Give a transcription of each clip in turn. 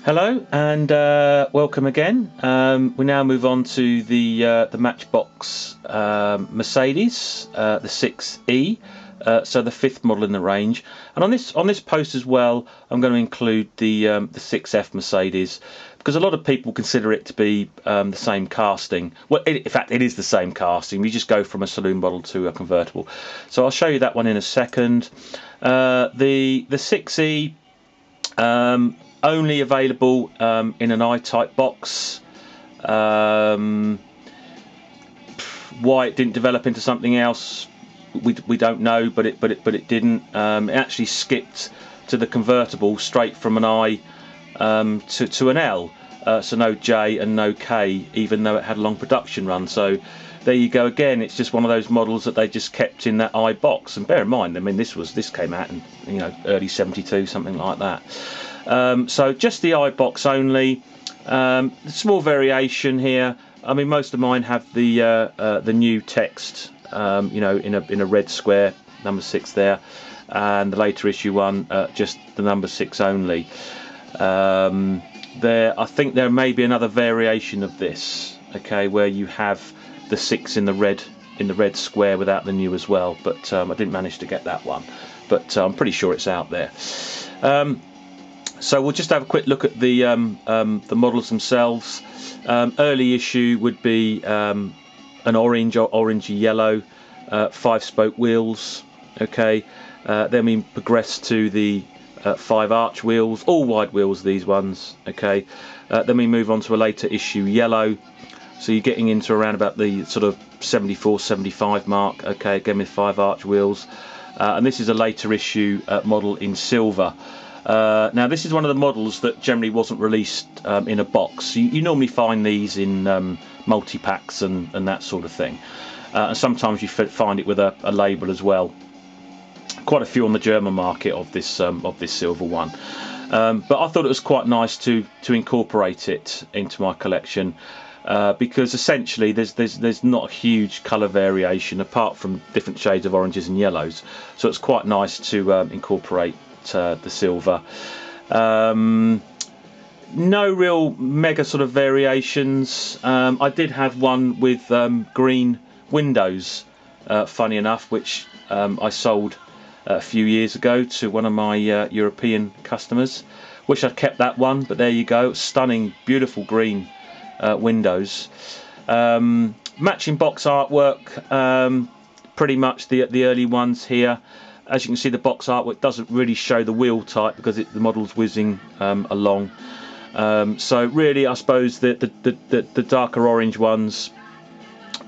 Hello and welcome again. We now move on to the Matchbox Mercedes, the 6e, so the fifth model in the range. And on this post as well, I'm going to include the 6F Mercedes because a lot of people consider it to be the same casting. Well, in fact, it is the same casting. You just go from a saloon model to a convertible. So I'll show you that one in a second. The 6e. Only available in an I-type box. Why it didn't develop into something else, we don't know, but it didn't. It actually skipped to the convertible straight from an I to an L. So no J and no K, even though it had a long production run. So there you go again. It's just one of those models that they just kept in that I box. And bear in mind, I mean, this came out in early '72, something like that. So just the I box only. Small variation here. I mean, most of mine have the new text, in a red square, number 6 there, and the later issue one just the number 6 only. I think there may be another variation of this, okay, where you have the 6 in the red square without the new as well, but I didn't manage to get that one, but I'm pretty sure it's out there. So we'll just have a quick look at the models themselves. Early issue would be an orange or orangey yellow, 5-spoke wheels. Okay, then we progress to the 5-arch wheels, all wide wheels, these ones. Okay, then we move on to a later issue yellow. So you're getting into around about the sort of 74, 75 mark. Okay, again with 5-arch wheels, and this is a later issue model in silver. Now this is one of the models that generally wasn't released in a box. You normally find these in multi-packs and that sort of thing, and sometimes you find it with a label as well. Quite a few on the German market of this silver one, but I thought it was quite nice to incorporate it into my collection, because essentially there's not a huge colour variation apart from different shades of oranges and yellows, so it's quite nice to incorporate the silver. No real mega sort of variations. I did have one with green windows, funny enough, which I sold a few years ago to one of my European customers. Wish I'd kept that one, but there you go. Stunning, beautiful green windows. Matching box artwork, pretty much the early ones here. As you can see, the box artwork doesn't really show the wheel type because the model's whizzing along. So really, I suppose the darker orange ones,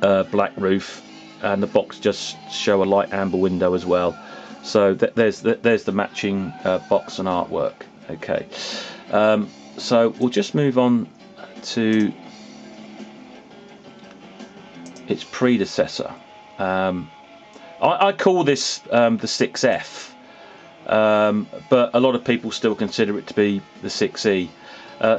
black roof, and the box just show a light amber window as well. So there's the matching box and artwork. Okay, so we'll just move on to its predecessor. I call this the 6F, but a lot of people still consider it to be the 6E.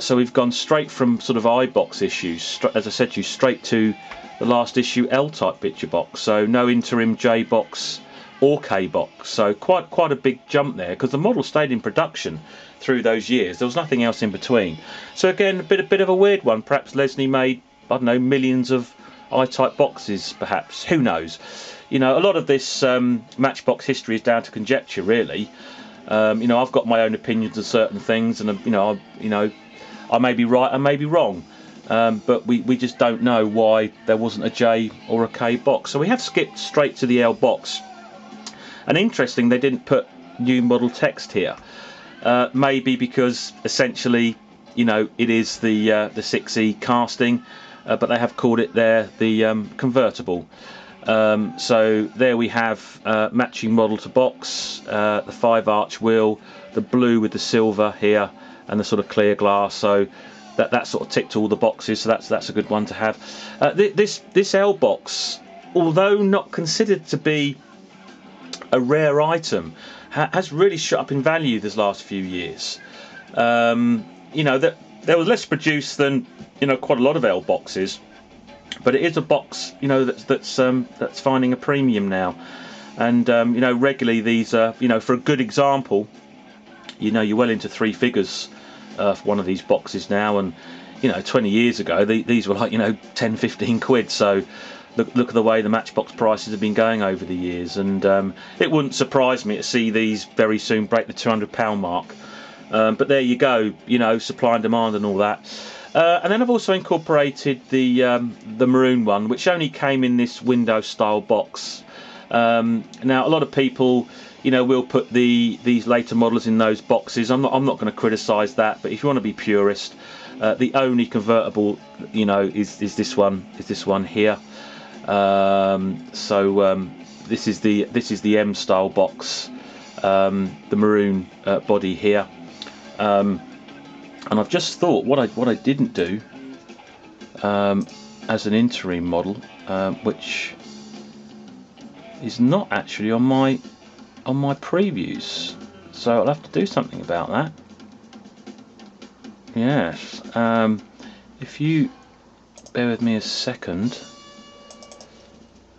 So we've gone straight from sort of iBox issues, as I said to you, straight to the last issue L-type picture box. So no interim J box or K box. So quite a big jump there, because the model stayed in production through those years. There was nothing else in between. So again, a bit of a weird one. Perhaps Lesney made, I don't know, millions of I-type boxes, perhaps. Who knows? A lot of this Matchbox history is down to conjecture, really. I've got my own opinions of certain things, and I may be right, I may be wrong, but we just don't know why there wasn't a J or a K box. So we have skipped straight to the L box. And interesting, they didn't put new model text here. Maybe because essentially, it is the 6E casting, but they have called it there the convertible. So there we have matching model to box, the 5-arch wheel, the blue with the silver here, and the sort of clear glass. So that sort of ticked all the boxes. So that's a good one to have. This L box, although not considered to be a rare item, has really shot up in value this last few years. That there was less produced than quite a lot of L boxes. But it is a box, that's finding a premium now, and regularly these are, for a good example, you're well into 3 figures for one of these boxes now, and you know, 20 years ago these were like, you know, 10-15 quid. So look at the way the Matchbox prices have been going over the years, and it wouldn't surprise me to see these very soon break the £200 mark. But there you go, you know, supply and demand and all that. And then I've also incorporated the Maroon one, which only came in this window style box. Now a lot of people, you know, will put these later models in those boxes. I'm not going to criticise that, but if you want to be purist, the only convertible, you know, is this one here. This is the M style box, the Maroon body here. And I've just thought what I didn't do as an interim model, which is not actually on my previews, so I'll have to do something about that. Yes, if you bear with me a second,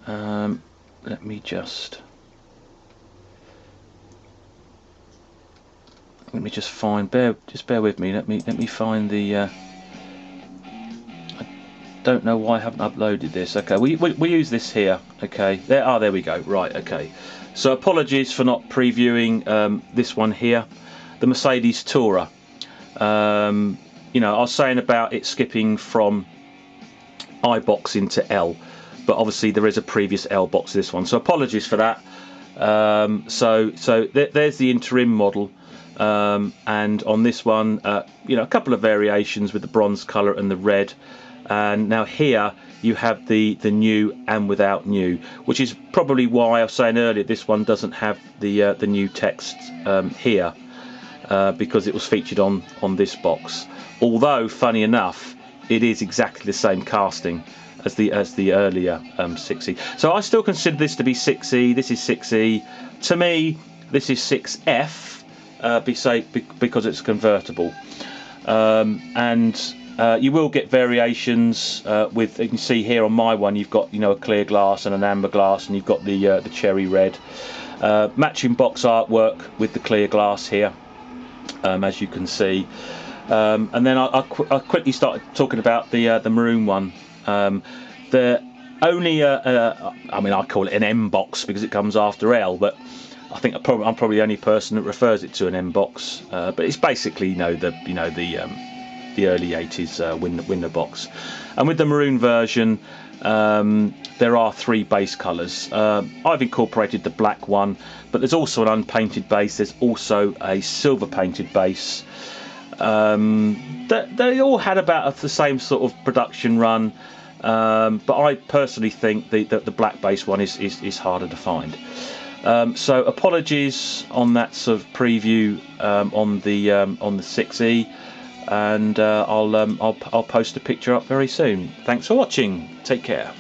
let me just find, bear with me, let me find the I don't know why I haven't uploaded this. Okay, we use this here. Okay, there we go. Right, okay, so apologies for not previewing this one here, the Mercedes Tourer. You know, I was saying about it skipping from I box into L, but obviously there is a previous L box to this one, so apologies for that. There's the interim model, and on this one, you know, a couple of variations with the bronze colour and the red. And now here you have the new and without new, which is probably why I was saying earlier this one doesn't have the new text here, because it was featured on this box. Although funny enough, it is exactly the same casting as the earlier 6e. So I still consider this to be 6e. This is 6e. To me, this is 6F, because it's convertible. You will get variations with, you can see here on my one, you've got, you know, a clear glass and an amber glass, and you've got the cherry red. Matching box artwork with the clear glass here, as you can see. And then I quickly started talking about the Maroon one. The only, I mean, I call it an M box because it comes after L, but I think I'm probably the only person that refers it to an M box. But it's basically, the early 80s window box. And with the Maroon version, there are 3 base colours. I've incorporated the black one, but there's also an unpainted base. There's also a silver painted base. They all had about the same sort of production run, but I personally think the black base one is harder to find. So apologies on that sort of preview on the 6e, and I'll post a picture up very soon. Thanks for watching. Take care.